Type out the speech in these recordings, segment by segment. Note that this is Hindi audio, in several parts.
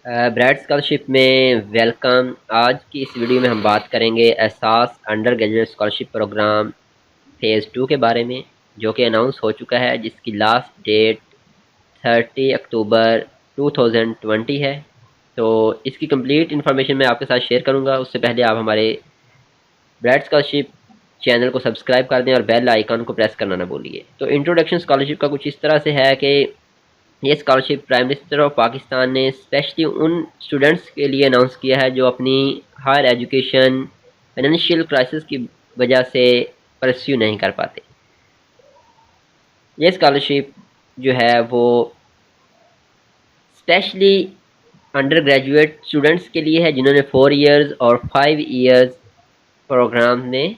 ब्राइट स्कॉलरशिप में वेलकम। आज की इस वीडियो में हम बात करेंगे Ehsaas undergraduate scholarship program phase 2 के बारे में, जो कि अनाउंस हो चुका है, जिसकी लास्ट डेट 30 अक्टूबर 2020 है। तो इसकी कंप्लीट इन्फॉर्मेशन मैं आपके साथ शेयर करूंगा। उससे पहले आप हमारे ब्राइट स्कॉलरशिप चैनल को सब्सक्राइब कर दें और बेल आइकन को प्रेस करना ना भूलिए। तो इंट्रोडक्शन स्कॉलरशिप का कुछ इस तरह से है कि ये scholarship prime minister of Pakistan ने स्पेशली उन स्टूडेंट्स के लिए अनाउंस किया है जो अपनी हायर एजुकेशन फाइनेंशियल क्राइसिस की वजह से परस्यू नहीं कर पाते। ये स्कॉलरशिप जो है वो स्पेशली अंडर ग्रेजुएट स्टूडेंट्स के लिए है जिन्होंने 4 इयर्स और 5 इयर्स प्रोग्राम में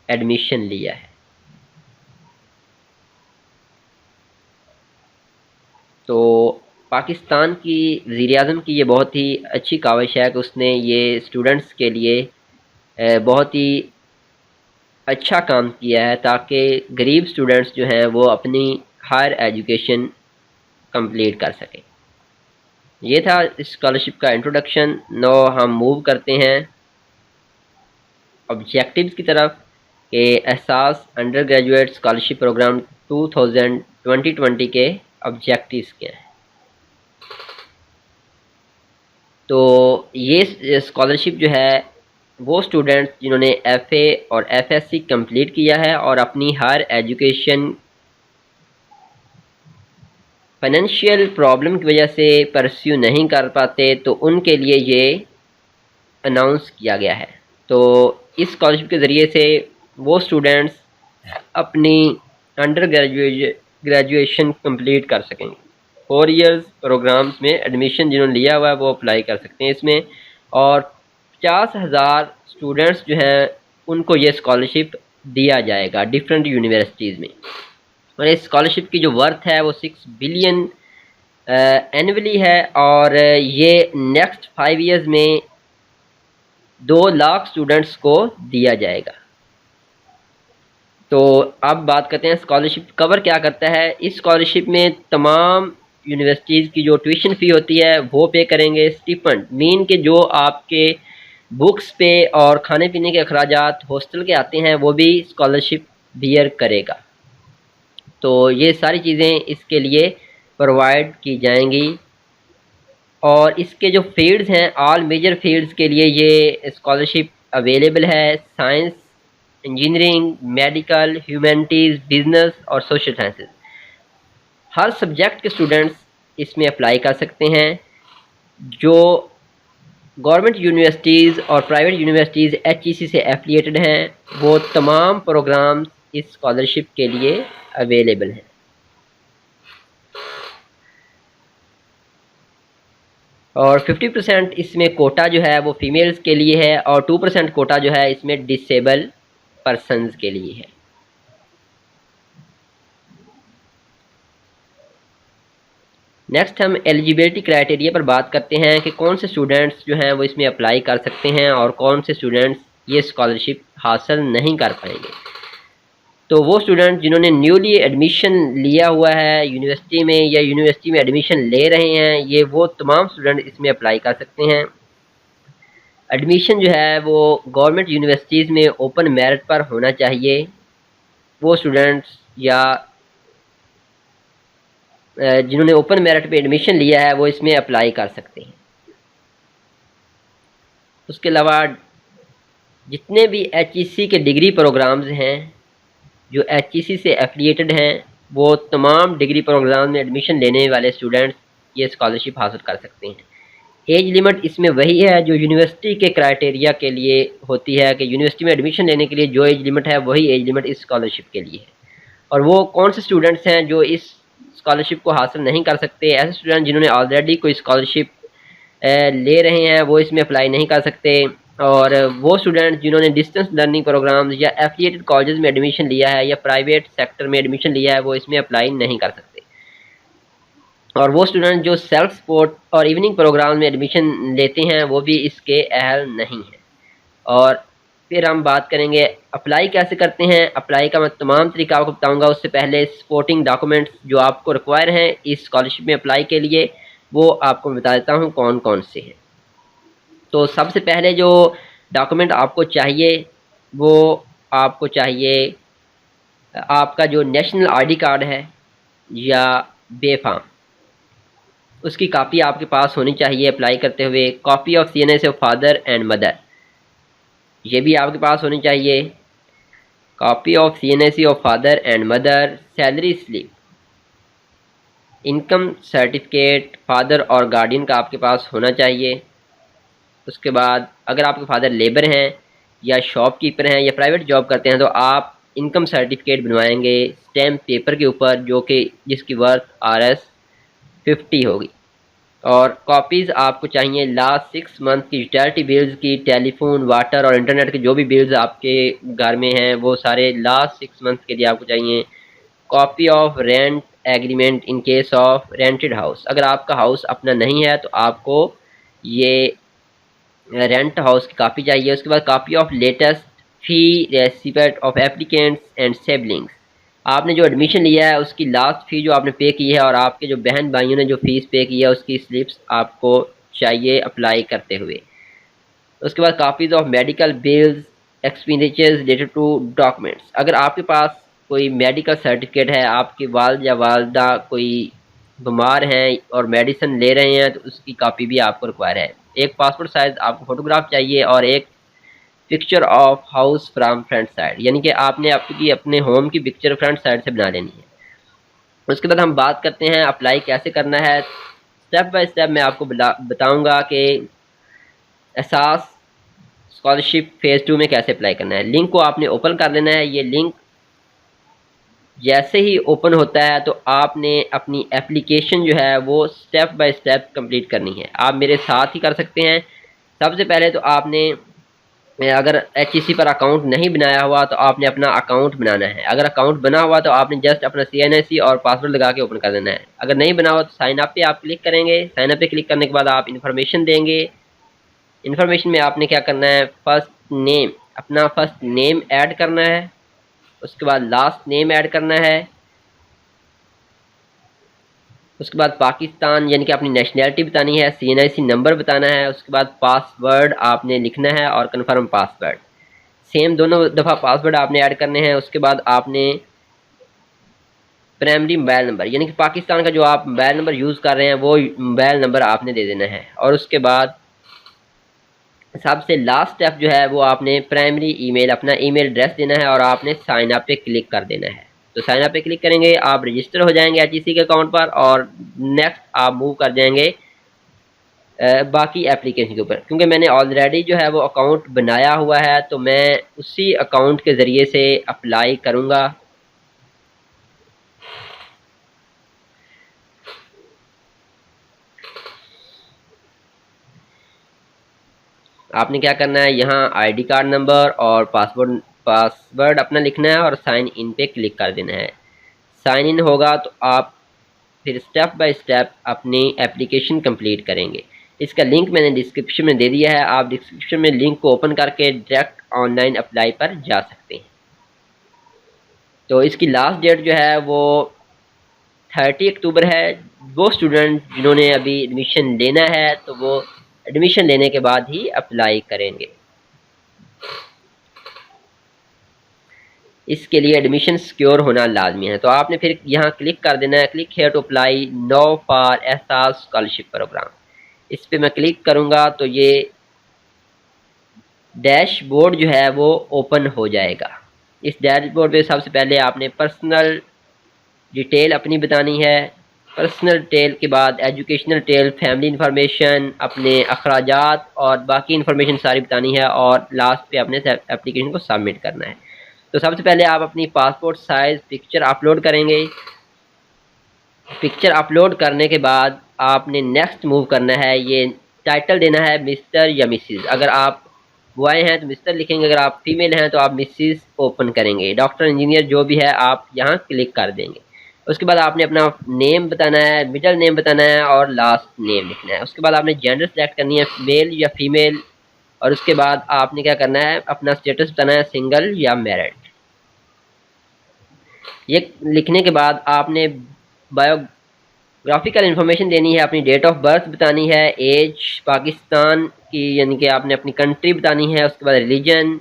एडमिशन लिया है। तो पाकिस्तान की वज़ीर-ए-आज़म की ये बहुत ही अच्छी काविश है कि उसने ये स्टूडेंट्स के लिए बहुत ही अच्छा काम किया है ताकि गरीब स्टूडेंट्स जो हैं वो अपनी हायर एजुकेशन कंप्लीट कर सकें। ये था इस स्कॉलरशिप का इंट्रोडक्शन। नो हम मूव करते हैं ऑब्जेक्टिव्स की तरफ कि एहसास अंडर ग्रेजुएट स्कॉलरशिप प्रोग्राम 2020 के ऑब्जेक्टिव्स क्या हैं। तो ये स्कॉलरशिप जो है वो स्टूडेंट्स जिन्होंने एफए और एफएससी कंप्लीट किया है और अपनी हायर एजुकेशन फाइनेंशियल प्रॉब्लम की वजह से परस्यू नहीं कर पाते, तो उनके लिए ये अनाउंस किया गया है। तो इस स्कॉलरशिप के ज़रिए से वो स्टूडेंट्स अपनी अंडर ग्रेजुएशन कंप्लीट कर सकेंगे। 4 इयर्स प्रोग्राम्स में एडमिशन जिन्होंने लिया हुआ है वो अप्लाई कर सकते हैं इसमें, और 50,000 स्टूडेंट्स जो हैं उनको ये स्कॉलरशिप दिया जाएगा डिफरेंट यूनिवर्सिटीज़ में। और इस स्कॉलरशिप की जो वर्थ है वो 6 बिलियन एनुअली है, और ये नेक्स्ट 5 इयर्स में 2 लाख स्टूडेंट्स को दिया जाएगा। तो अब बात करते हैं स्कॉलरशिप कवर क्या करता है। इस स्कॉलरशिप में तमाम यूनिवर्सिटीज़ की जो ट्यूशन फ़ी होती है वो पे करेंगे। स्टिपेंड मीन के जो आपके बुक्स पे और खाने पीने के अखराजात हॉस्टल के आते हैं वो भी स्कॉलरशिप बियर करेगा। तो ये सारी चीज़ें इसके लिए प्रोवाइड की जाएंगी। और इसके जो फील्ड्स हैं, ऑल मेजर फील्ड्स के लिए ये स्कॉलरशिप अवेलेबल है। Science, engineering, medical, humanities, business और सोशल साइंसेज। हर सब्जेक्ट के स्टूडेंट्स इसमें अप्लाई कर सकते हैं। जो गवर्नमेंट यूनिवर्सिटीज़ और प्राइवेट यूनिवर्सिटीज़ एचईसी से एफिलिएटेड हैं वो तमाम प्रोग्राम्स इस स्कॉलरशिप के लिए अवेलेबल हैं। और 50% इसमें कोटा जो है वो फीमेल्स के लिए है, और 2% कोटा जो है इसमें डिसेबल पर्सन्स के लिए है। नेक्स्ट हम एलिजिबिलिटी क्राइटेरिया पर बात करते हैं कि कौन से स्टूडेंट्स जो हैं वो इसमें अप्लाई कर सकते हैं और कौन से स्टूडेंट्स ये स्कॉलरशिप हासिल नहीं कर पाएंगे। तो वो स्टूडेंट जिन्होंने न्यूली एडमिशन लिया हुआ है यूनिवर्सिटी में या यूनिवर्सिटी में एडमिशन ले रहे हैं, ये वो तमाम स्टूडेंट इसमें अप्लाई कर सकते हैं। एडमिशन जो है वो गवर्नमेंट यूनिवर्सिटीज़ में ओपन मेरिट पर होना चाहिए। वो स्टूडेंट्स या जिन्होंने ओपन मेरिट पे एडमिशन लिया है वो इसमें अप्लाई कर सकते हैं। उसके अलावा जितने भी एचईसी के डिग्री प्रोग्राम्स हैं जो एचईसी से एफिलिएटेड हैं वो तमाम डिग्री प्रोग्राम में एडमिशन लेने वाले स्टूडेंट्स ये स्कॉलरशिप हासिल कर सकते हैं। एज लिमिट इसमें वही है जो यूनिवर्सिटी के क्राइटेरिया के लिए होती है कि यूनिवर्सिटी में एडमिशन लेने के लिए जो एज लिमिट है वही एज लिमिट इस स्कॉलरशिप के लिए है। और वो कौन से स्टूडेंट्स हैं जो इस स्कॉलरशिप को हासिल नहीं कर सकते? ऐसे स्टूडेंट जिन्होंने ऑलरेडी कोई स्कॉलरशिप ले रहे हैं वो इसमें अप्लाई नहीं कर सकते, और वो स्टूडेंट जिन्होंने डिस्टेंस लर्निंग प्रोग्राम्स या एफिलिएटेड कॉलेजेस में एडमिशन लिया है या प्राइवेट सेक्टर में एडमिशन लिया है वो इसमें अप्लाई नहीं कर सकते। और वो स्टूडेंट जो सेल्फ सपोर्ट और इवनिंग प्रोग्राम में एडमिशन लेते हैं वो भी इसके अहल नहीं हैं। और फिर हम बात करेंगे अप्लाई कैसे करते हैं। अप्लाई का मैं तमाम तरीका आपको बताऊंगा। उससे पहले सपोर्टिंग डॉक्यूमेंट्स जो आपको रिक्वायर हैं इस स्कॉलरशिप में अप्लाई के लिए, वो आपको बता देता हूँ कौन कौन से हैं। तो सबसे पहले जो डॉक्यूमेंट आपको चाहिए वो आपको चाहिए आपका जो नेशनल आईडी कार्ड है या बेफाम, उसकी कापी आपके पास होनी चाहिए अप्लाई करते हुए। Copy of CNA of father and mother, ये भी आपके पास होनी चाहिए। Copy of CNA of father and mother, salary slip, income certificate father और गार्डियन का आपके पास होना चाहिए। उसके बाद अगर आपके फादर लेबर हैं या शॉपकीपर हैं या प्राइवेट जॉब करते हैं तो आप इनकम सर्टिफिकेट बनवाएंगे स्टैम्प पेपर के ऊपर, जो कि जिसकी वर्थ RS 50 होगी। और कॉपीज़ आपको चाहिए लास्ट 6 मंथ की यूटिलिटी बिल्स की, टेलीफोन, वाटर और इंटरनेट के जो भी बिल्स आपके घर में हैं वो सारे लास्ट 6 मंथ के लिए आपको चाहिए। Copy of rent agreement in case of rented house, अगर आपका हाउस अपना नहीं है तो आपको ये रेंट हाउस की कापी चाहिए। उसके बाद copy of latest fee receipt of applicants and siblings, आपने जो एडमिशन लिया है उसकी लास्ट फ़ी जो आपने पे की है और आपके जो बहन भाइयों ने जो फ़ीस पे की है उसकी स्लिप्स आपको चाहिए अप्लाई करते हुए। उसके बाद copies of medical bills expenditures related to documents, अगर आपके पास कोई मेडिकल सर्टिफिकेट है, आपके वालिद या वालदा कोई बीमार हैं और मेडिसिन ले रहे हैं तो उसकी कापी भी आपको रिक्वायर है। एक पासपोर्ट साइज़ आपको फ़ोटोग्राफ चाहिए और एक picture of house from front side, यानी कि आपने आपकी अपने होम की पिक्चर फ्रंट साइड से बना लेनी है। उसके बाद हम बात करते हैं अप्लाई कैसे करना है। स्टेप बाय स्टेप मैं आपको बताऊंगा कि एहसास स्कॉलरशिप फ़ेज़ 2 में कैसे अप्लाई करना है। लिंक को आपने ओपन कर लेना है। ये लिंक जैसे ही ओपन होता है तो आपने अपनी एप्लीकेशन जो है वो स्टेप बाय स्टेप कंप्लीट करनी है। आप मेरे साथ ही कर सकते हैं। सबसे पहले तो आपने अगर HEC पर अकाउंट नहीं बनाया हुआ तो आपने अपना अकाउंट बनाना है। अगर अकाउंट बना हुआ तो आपने जस्ट अपना CNSE और पासवर्ड लगा के ओपन कर देना है। अगर नहीं बना हुआ तो साइन अप पे आप क्लिक करेंगे। साइन अप पे क्लिक करने के बाद आप इन्फॉर्मेशन देंगे। इन्फॉर्मेशन में आपने क्या करना है, फर्स्ट नेम, अपना फर्स्ट नेम ऐड करना है। उसके बाद लास्ट नेम ऐड करना है। उसके बाद पाकिस्तान यानी कि अपनी नेशनैलिटी बतानी है, CNIC नंबर बताना है। उसके बाद पासवर्ड आपने लिखना है और कन्फर्म पासवर्ड, सेम दोनों दफ़ा पासवर्ड आपने ऐड करने हैं। उसके बाद आपने प्राइमरी मोबाइल नंबर यानी कि पाकिस्तान का जो आप मोबाइल नंबर यूज़ कर रहे हैं वो मोबाइल नंबर आपने दे देना है। और उसके बाद सबसे लास्ट स्टेप जो है वो आपने प्राइमरी ईमेल, अपना ईमेल एड्रेस देना है और आपने साइन अप पे क्लिक कर देना है। तो साइन अप पे क्लिक करेंगे, आप रजिस्टर हो जाएंगे HEC के अकाउंट पर और नेक्स्ट आप मूव कर जाएंगे बाकी एप्लीकेशन के ऊपर। क्योंकि मैंने ऑलरेडी जो है वो अकाउंट बनाया हुआ है तो मैं उसी अकाउंट के ज़रिए से अप्लाई करूँगा। आपने क्या करना है, यहाँ ID कार्ड नंबर और पासवर्ड अपना लिखना है और साइन इन पे क्लिक कर देना है। साइन इन होगा तो आप फिर स्टेप बाय स्टेप अपनी एप्लीकेशन कंप्लीट करेंगे। इसका लिंक मैंने डिस्क्रिप्शन में दे दिया है, आप डिस्क्रिप्शन में लिंक को ओपन करके डायरेक्ट ऑनलाइन अप्लाई पर जा सकते हैं। तो इसकी लास्ट डेट जो है वो 30 अक्टूबर है। वो स्टूडेंट जिन्होंने अभी एडमिशन लेना है तो वो एडमिशन लेने के बाद ही अप्लाई करेंगे। इसके लिए एडमिशन सिक्योर होना लाजमी है। तो आपने फिर यहाँ क्लिक कर देना है, click here to apply now for Ehsaas scholarship program. इस पर मैं क्लिक करूँगा तो ये डैशबोर्ड जो है वो ओपन हो जाएगा। इस डैशबोर्ड पे सबसे पहले आपने पर्सनल डिटेल अपनी बतानी है। पर्सनल डिटेल के बाद एजुकेशनल डिटेल, फैमिली इंफॉर्मेशन, अपने अखराजात और बाकी इंफॉर्मेशन सारी बतानी है और लास्ट पे अपने एप्लीकेशन को सबमिट करना है। तो सबसे पहले आप अपनी पासपोर्ट साइज़ पिक्चर अपलोड करेंगे। पिक्चर अपलोड करने के बाद आपने नेक्स्ट मूव करना है। ये टाइटल देना है मिस्टर या मिसिज़। अगर आप बॉय हैं तो मिस्टर लिखेंगे, अगर आप फीमेल हैं तो आप मिसिज़ ओपन करेंगे। डॉक्टर, इंजीनियर जो भी है आप यहाँ क्लिक कर देंगे। उसके बाद आपने अपना नेम बताना है, मिडिल नेम बताना है और लास्ट नेम लिखना है। उसके बाद आपने जेंडर सेलेक्ट करनी है, मेल या फीमेल। और उसके बाद आपने क्या करना है, अपना स्टेटस बताना है, सिंगल या मैरिड। ये लिखने के बाद आपने ग्राफिकल इन्फॉर्मेशन देनी है, अपनी डेट ऑफ बर्थ बतानी है, एज पाकिस्तान की यानी कि आपने अपनी कंट्री बतानी है, उसके बाद रिलीजन,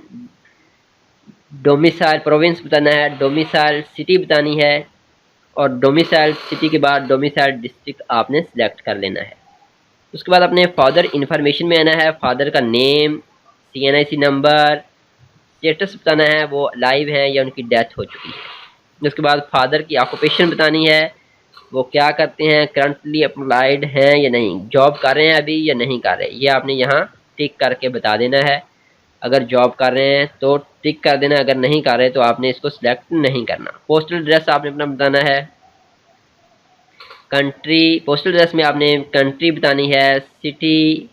डोमिसाइल प्रोविंस बताना है, डोमिसाइल सिटी बतानी है, और डोमिसाइल सिटी के बाद डोमिसाइल डिस्ट्रिक्ट आपने सेलेक्ट कर लेना है। उसके बाद अपने फादर इन्फॉर्मेशन में आना है, फादर का नेम, CNIC नंबर, स्टेटस बताना है, वो लाइव हैं या उनकी डेथ हो चुकी है। उसके बाद फादर की ऑक्यूपेशन बतानी है, वो क्या करते हैं, करंटली अप्लाइड हैं या नहीं, जॉब कर रहे हैं अभी या नहीं कर रहे, ये आपने यहाँ टिक करके बता देना है। अगर जॉब कर रहे हैं तो टिक कर देना, अगर नहीं कर रहे तो आपने इसको सिलेक्ट नहीं करना। पोस्टल एड्रेस आपने अपना बताना है, कंट्री पोस्टल एड्रेस में आपने कंट्री बतानी है, सिटी,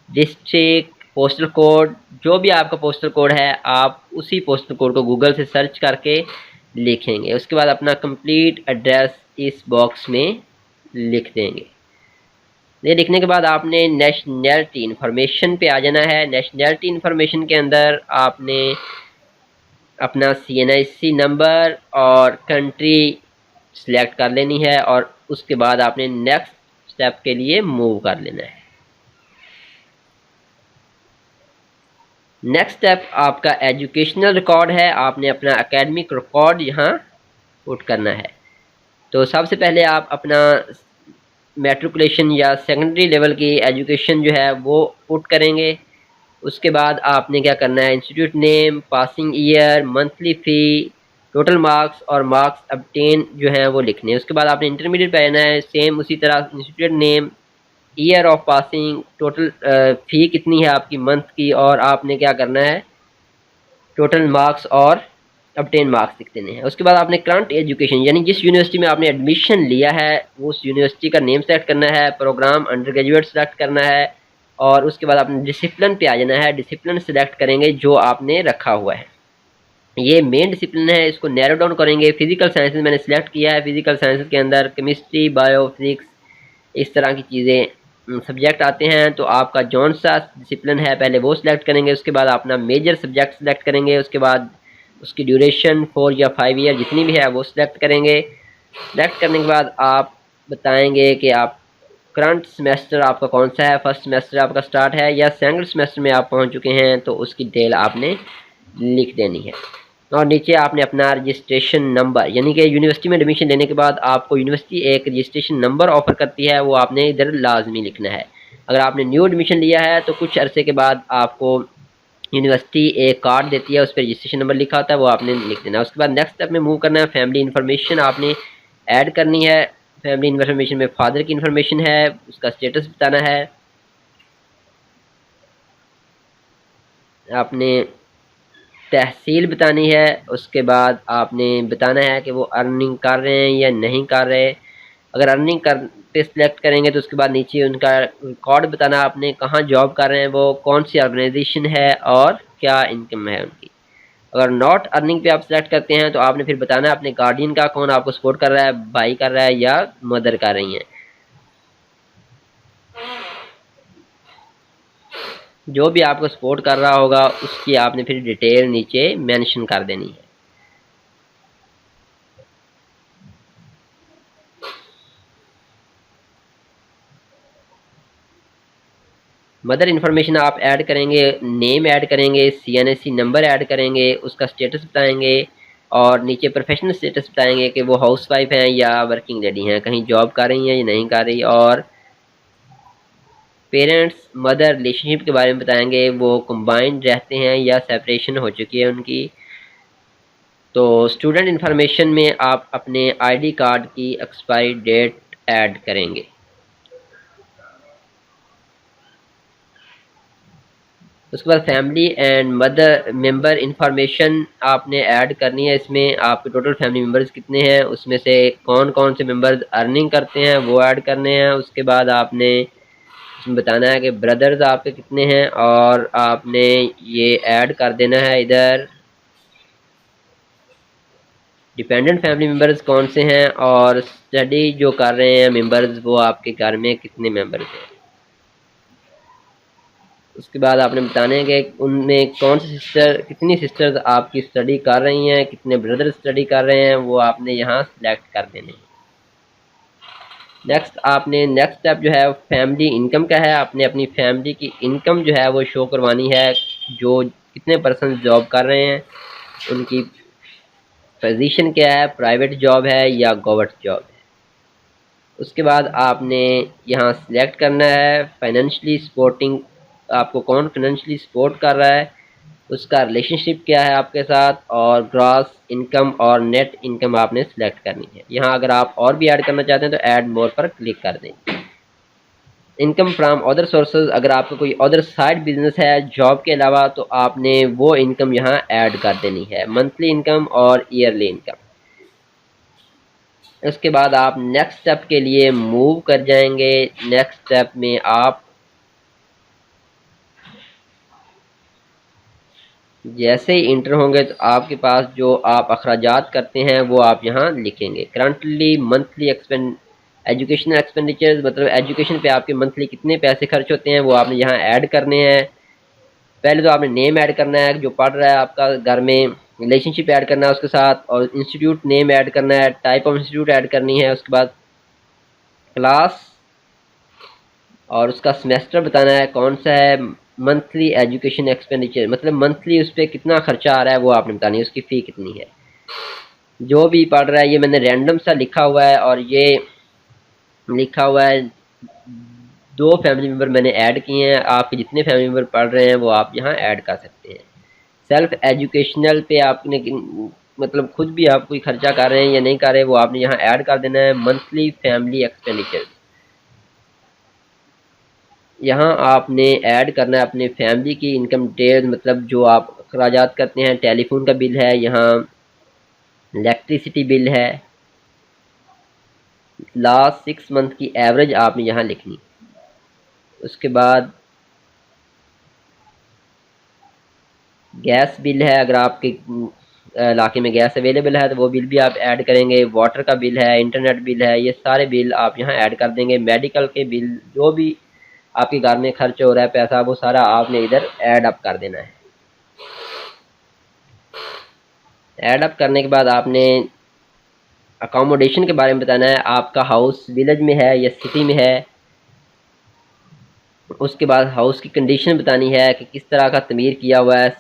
डिस्ट्रिक्ट, पोस्टल कोड, जो भी आपका पोस्टल कोड है आप उसी पोस्टल कोड को गूगल से सर्च करके लिखेंगे। उसके बाद अपना कंप्लीट एड्रेस इस बॉक्स में लिख देंगे। ये लिखने के बाद आपने नेशनैलिटी इन्फॉर्मेशन पे आ जाना है। नेशनैलिटी इन्फॉर्मेशन के अंदर आपने अपना CNIC नंबर और कंट्री सिलेक्ट कर लेनी है, और उसके बाद आपने नेक्स्ट स्टेप के लिए मूव कर लेना है। नेक्स्ट स्टेप आपका एजुकेशनल रिकॉर्ड है, आपने अपना एकेडमिक रिकॉर्ड यहाँ पुट करना है। तो सबसे पहले आप अपना मैट्रिकुलेशन या सेकेंडरी लेवल की एजुकेशन जो है वो पुट करेंगे। उसके बाद आपने क्या करना है, institute name, passing year, monthly fee, total marks और मार्क्स ऑब्टेन जो हैं वो लिखने हैं। उसके बाद आपने इंटरमीडिएट पे आना है, सेम उसी तरह institute name, year of passing, total fee कितनी है आपकी मंथ की, और आपने क्या करना है, टोटल मार्क्स और ऑब्टेन मार्क्स लिख देने हैं। उसके बाद आपने करंट एजुकेशन यानी जिस यूनिवर्सिटी में आपने एडमिशन लिया है उस यूनिवर्सिटी का नेम सेलेक्ट करना है, प्रोग्राम अंडर ग्रेजुएट सेलेक्ट करना है, और उसके बाद आपने डिसिप्लिन पे आ जाना है। डिसिप्लिन सेलेक्ट करेंगे जो आपने रखा हुआ है, ये मेन डिसिप्लिन है, इसको नैरो डाउन करेंगे। फिजिकल साइंसेज मैंने सेलेक्ट किया है, फिजिकल साइंसेज के अंदर केमिस्ट्री, बायो, फिजिक्स इस तरह की चीज़ें सब्जेक्ट आते हैं। तो आपका जौन सा डिसिप्लिन है पहले वो सिलेक्ट करेंगे, उसके बाद अपना मेजर सब्जेक्ट सेलेक्ट करेंगे, उसके बाद उसकी ड्यूरेशन 4 या 5 ईयर जितनी भी है वो सिलेक्ट करेंगे। सिलेक्ट करने के बाद आप बताएंगे कि आप करंट सेमेस्टर आपका कौन सा है, फर्स्ट सेमेस्टर आपका स्टार्ट है या सेकंड सेमेस्टर में आप पहुंच चुके हैं, तो उसकी डिटेल आपने लिख देनी है। और नीचे आपने अपना रजिस्ट्रेशन नंबर यानी कि यूनिवर्सिटी में एडमिशन लेने के बाद आपको यूनिवर्सिटी एक रजिस्ट्रेशन नंबर ऑफ़र करती है, वो आपने इधर लाजमी लिखना है। अगर आपने न्यू एडमिशन लिया है तो कुछ अरसे के बाद आपको यूनिवर्सिटी एक कार्ड देती है, उस पर रजिस्ट्रेशन नंबर लिखा होता है, वो आपने लिख देना है। उसके बाद नेक्स्ट स्टेप में मूव करना है, फैमिली इन्फॉर्मेशन आपने ऐड करनी है। फैमिली इन्फॉर्मेशन में फादर की इन्फॉर्मेशन है, उसका स्टेटस बताना है, आपने तहसील बतानी है, उसके बाद आपने बताना है कि वो अर्निंग कर रहे हैं या नहीं कर रहे। अगर अर्निंग करते सिलेक्ट करेंगे तो उसके बाद नीचे उनका रिकॉर्ड बताना, आपने कहाँ जॉब कर रहे हैं, वो कौन सी ऑर्गेनाइजेशन है और क्या इनकम है उनकी। अगर नॉट अर्निंग पे आप सिलेक्ट करते हैं तो आपने फिर बताना है अपने गार्डियन का, कौन आपको सपोर्ट कर रहा है, भाई कर रहा है या मदर कर रही हैं। जो भी आपको सपोर्ट कर रहा होगा उसकी आपने फिर डिटेल नीचे मेंशन कर देनी है। मदर इन्फॉर्मेशन आप ऐड करेंगे, नेम ऐड करेंगे, CNIC नंबर ऐड करेंगे, उसका स्टेटस बताएंगे, और नीचे प्रोफेशनल स्टेटस बताएंगे कि वो हाउसवाइफ हैं या वर्किंग लेडी हैं, कहीं जॉब कर रही हैं या नहीं कर रही, और पेरेंट्स मदर रिलेशनशिप के बारे में बताएंगे, वो कंबाइंड रहते हैं या सेपरेशन हो चुकी है उनकी। तो स्टूडेंट इन्फॉर्मेशन में आप अपने ID कार्ड की एक्सपायरी डेट ऐड करेंगे। उसके बाद family and mother member information आपने ऐड करनी है। इसमें आपके टोटल फैमिली मेंबर्स कितने हैं, उसमें से कौन कौन से मेंबर्स अर्निंग करते हैं वो ऐड करने हैं। उसके बाद आपने इसमें बताना है कि ब्रदर्स आपके कितने हैं, और आपने ये ऐड कर देना है इधर डिपेंडेंट फैमिली मेंबर्स कौन से हैं, और स्टडी जो कर रहे हैं मेंबर्स वो आपके घर में कितने मेंबर्स हैं। उसके बाद आपने बताने हैं कि उनमें कौन सी सिस्टर, कितनी सिस्टर्स आपकी स्टडी कर रही हैं, कितने ब्रदर स्टडी कर रहे हैं, वो आपने यहाँ सेलेक्ट कर देने हैं। नेक्स्ट स्टेप जो है फैमिली इनकम का है। आपने अपनी फैमिली की इनकम जो है वो शो करवानी है, जो कितने पर्सन जॉब कर रहे हैं, उनकी पोजीशन क्या है, प्राइवेट जॉब है या गवर्नमेंट जॉब है। उसके बाद आपने यहाँ सिलेक्ट करना है फाइनेंशियली सपोर्टिंग, आपको कौन फाइनेंशियली सपोर्ट कर रहा है, उसका रिलेशनशिप क्या है आपके साथ, और ग्रॉस इनकम और नेट इनकम आपने सिलेक्ट करनी है। यहाँ अगर आप और भी ऐड करना चाहते हैं तो ऐड मोर पर क्लिक कर दें। इनकम फ्राम अदर सोर्सेज, अगर आपका कोई अदर साइड बिजनेस है जॉब के अलावा तो आपने वो इनकम यहाँ ऐड कर देनी है, मंथली इनकम और ईयरली इनकम। उसके बाद आप नेक्स्ट स्टेप के लिए मूव कर जाएंगे। नेक्स्ट स्टेप में आप जैसे ही इंटर होंगे तो आपके पास जो आप अखराजात करते हैं वो आप यहाँ लिखेंगे। करंटली मंथली एजुकेशनल एक्सपेंडिचर्स, मतलब एजुकेशन पे आपके मंथली कितने पैसे खर्च होते हैं वो आपने यहाँ ऐड करने हैं। पहले तो आपने नेम ऐड करना है जो पढ़ रहा है आपका घर में, रिलेशनशिप ऐड करना है उसके साथ, और इंस्टीट्यूट नेम ऐड करना है, टाइप ऑफ इंस्टीट्यूट ऐड करनी है, उसके बाद क्लास और उसका सेमेस्टर बताना है कौन सा है, मंथली एजुकेशन एक्सपेंडिचर मतलब मंथली उस पर कितना खर्चा आ रहा है वो आपने बतानी है, उसकी फ़ी कितनी है। जो भी पढ़ रहा है, ये मैंने रैंडम सा लिखा हुआ है और ये लिखा हुआ है 2 फैमिली मेम्बर मैंने ऐड किए हैं। आपके जितने फैमिली मेम्बर पढ़ रहे हैं वो आप यहाँ ऐड कर सकते हैं। सेल्फ एजुकेशनल पे आपने मतलब खुद भी आप कोई खर्चा कर रहे हैं या नहीं कर रहे, वो आपने यहाँ ऐड कर देना है। मंथली फैमिली एक्सपेंडिचर यहाँ आपने ऐड करना है अपने फैमिली की इनकम डिटेल्स, मतलब जो आप अखराजात करते हैं, टेलीफोन का बिल है, यहाँ इलेक्ट्रिसिटी बिल है, लास्ट 6 मंथ की एवरेज आपने यहाँ लिखनी। उसके बाद गैस बिल है, अगर आपके इलाके में गैस अवेलेबल है तो वो बिल भी आप ऐड करेंगे। वाटर का बिल है, इंटरनेट बिल है, ये सारे बिल आप यहाँ ऐड कर देंगे। मेडिकल के बिल, जो भी आपके घर में खर्च हो रहा है पैसा, वो सारा आपने इधर ऐड अप कर देना है। ऐड अप करने के बाद आपने अकोमोडेशन के बारे में बताना है, आपका हाउस विलेज में है या सिटी में है। उसके बाद हाउस की कंडीशन बतानी है कि किस तरह का तमीर किया हुआ है,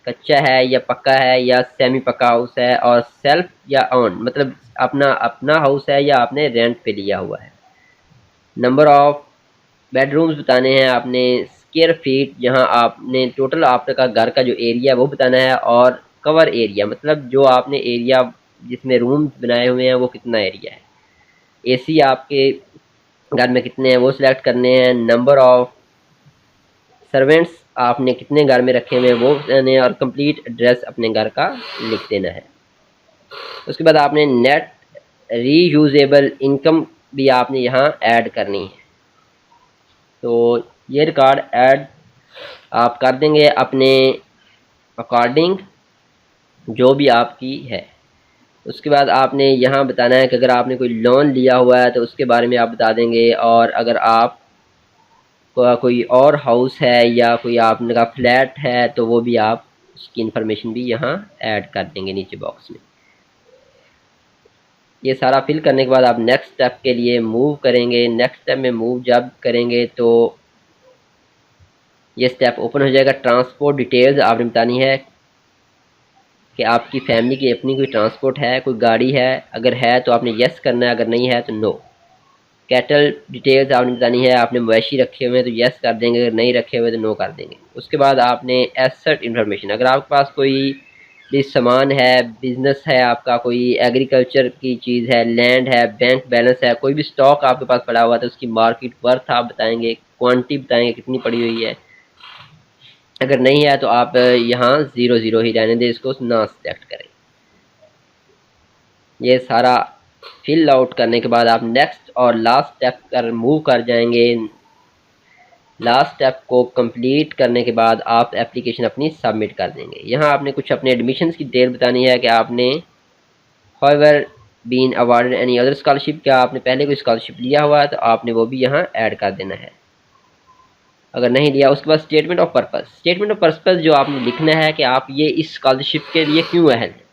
कच्चा है या पक्का है या सेमी पक्का हाउस है, और सेल्फ या ओन मतलब अपना अपना हाउस है या आपने रेंट पे लिया हुआ है। नंबर ऑफ बेडरूम्स बताने हैं आपने, स्क्वायर फीट जहां आपने टोटल आपका घर का जो एरिया है वो बताना है, और कवर एरिया मतलब जो आपने एरिया जिसमें रूम्स बनाए हुए हैं वो कितना एरिया है। एसी आपके घर में कितने हैं वो सिलेक्ट करने हैं। नंबर ऑफ सर्वेंट्स आपने कितने घर में रखे हुए हैं वो बताने, और कंप्लीट एड्रेस अपने घर का लिख देना है। उसके बाद आपने नेट रीयूजेबल इनकम भी आपने यहाँ ऐड करनी है। तो ये रिकॉर्ड ऐड आप कर देंगे अपने अकॉर्डिंग जो भी आपकी है। उसके बाद आपने यहाँ बताना है कि अगर आपने कोई लोन लिया हुआ है तो उसके बारे में आप बता देंगे, और अगर आप कोई और हाउस है या कोई आपने का फ्लैट है तो वो भी आप उसकी इंफॉर्मेशन भी यहाँ ऐड कर देंगे नीचे बॉक्स में। ये सारा फिल करने के बाद आप नेक्स्ट स्टेप के लिए मूव करेंगे। नेक्स्ट स्टेप में मूव जब करेंगे तो ये स्टेप ओपन हो जाएगा। ट्रांसपोर्ट डिटेल्स आपने बतानी है कि आपकी फैमिली की अपनी कोई ट्रांसपोर्ट है, कोई गाड़ी है, अगर है तो आपने यस करना है, अगर नहीं है तो नो। कैटल डिटेल्स आपने बतानी है, आपने मवेशी रखे हुए हैं तो यस कर देंगे, अगर नहीं रखे हुए तो नो कर देंगे। उसके बाद आपने एसेट इन्फॉर्मेशन, अगर आपके पास कोई भी सामान है, बिजनेस है आपका, कोई एग्रीकल्चर की चीज़ है, लैंड है, बैंक बैलेंस है, कोई भी स्टॉक आपके पास पड़ा हुआ तो उसकी मार्केट वर्थ आप बताएंगे, क्वांटिटी बताएंगे कितनी पड़ी हुई है। अगर नहीं है तो आप यहाँ 0 ही रहने दें, इसको ना सेलेक्ट करें। ये सारा फिल आउट करने के बाद आप नेक्स्ट और लास्ट स्टेप पर मूव कर जाएंगे। लास्ट स्टेप को कंप्लीट करने के बाद आप एप्लीकेशन अपनी सबमिट कर देंगे। यहाँ आपने कुछ अपने एडमिशन्स की डिटेल बतानी है कि आपने however been awarded any other scholarship, क्या आपने पहले कोई स्कॉलरशिप लिया हुआ है तो आपने वो भी यहाँ ऐड कर देना है, अगर नहीं लिया। उसके बाद statement of purpose, statement of purpose जो आपने लिखना है कि आप ये इस स्कॉलरशिप के लिए क्यों अहल हैं।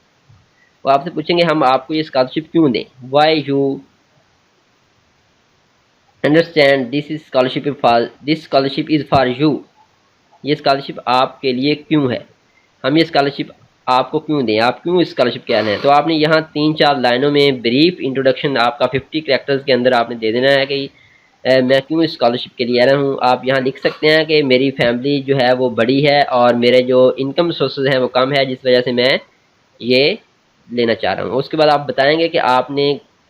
वो आपसे पूछेंगे हम आपको ये स्कॉलरशिप क्यों दें, why you understand this scholarship is for you. ये स्कॉलरशिप आपके लिए क्यों है, हम ये स्कॉलरशिप आपको क्यों दें, आप क्यों स्कॉलरशिप के आए हैं। तो आपने यहाँ 3-4 लाइनों में ब्रीफ इंट्रोडक्शन आपका 50 कैरेक्टर्स के अंदर आपने दे देना है कि मैं क्यों स्कॉलरशिप के लिए आ रहा हूँ। आप यहाँ लिख सकते हैं कि मेरी फैमिली जो है वो बड़ी है और मेरे जो इनकम सोर्सेज हैं वो कम है, जिस वजह से मैं ये लेना चाह रहा हूँ। उसके बाद आप बताएंगे कि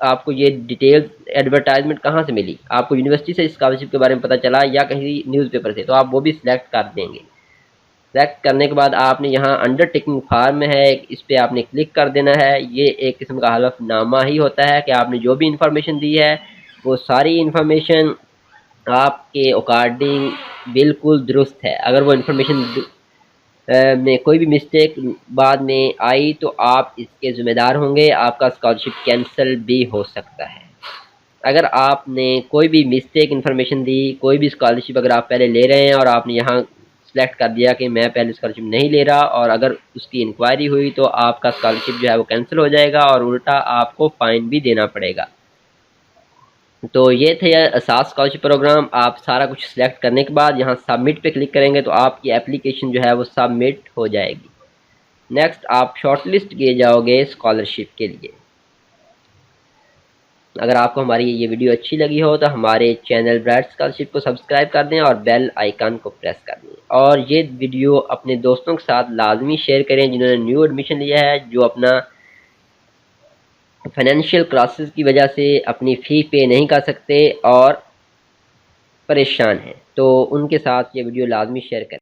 आपको ये डिटेल्स एडवर्टाइजमेंट कहाँ से मिली, आपको यूनिवर्सिटी से स्कॉलरशिप के बारे में पता चला या कहीं न्यूज़पेपर से, तो आप वो भी सिलेक्ट कर देंगे। सेलेक्ट करने के बाद आपने यहाँ अंडरटेकिंग फार्म है, इस पर आपने क्लिक कर देना है। ये एक किस्म का हलफनामा ही होता है कि आपने जो भी इंफॉर्मेशन दी है वो सारी इंफॉर्मेशन आपके अकॉर्डिंग बिल्कुल दुरुस्त है। अगर वो इंफॉर्मेशन में कोई भी मिस्टेक बाद में आई तो आप इसके ज़िम्मेदार होंगे, आपका स्कॉलरशिप कैंसिल भी हो सकता है। अगर आपने कोई भी मिस्टेक इन्फॉर्मेशन दी, कोई भी स्कॉलरशिप अगर आप पहले ले रहे हैं और आपने यहाँ सेलेक्ट कर दिया कि मैं पहले स्कॉलरशिप नहीं ले रहा, और अगर उसकी इंक्वायरी हुई तो आपका स्कॉलरशिप जो है वो कैंसिल हो जाएगा और उल्टा आपको फ़ाइन भी देना पड़ेगा। तो ये थे असास स्कॉलरशिप प्रोग्राम। आप सारा कुछ सिलेक्ट करने के बाद यहाँ सबमिट पे क्लिक करेंगे तो आपकी एप्लीकेशन जो है वो सबमिट हो जाएगी। नेक्स्ट आप शॉर्टलिस्ट किए जाओगे स्कॉलरशिप के लिए। अगर आपको हमारी ये वीडियो अच्छी लगी हो तो हमारे चैनल ब्राइट स्कॉलरशिप को सब्सक्राइब कर दें और बेल आइकन को प्रेस कर दें, और ये वीडियो अपने दोस्तों के साथ लाजमी शेयर करें जिन्होंने न्यू एडमिशन लिया है, जो अपना फाइनेंशियल क्राइसिस की वजह से अपनी फ़ी पे नहीं कर सकते और परेशान हैं। तो उनके साथ ये वीडियो लाजमी शेयर करें।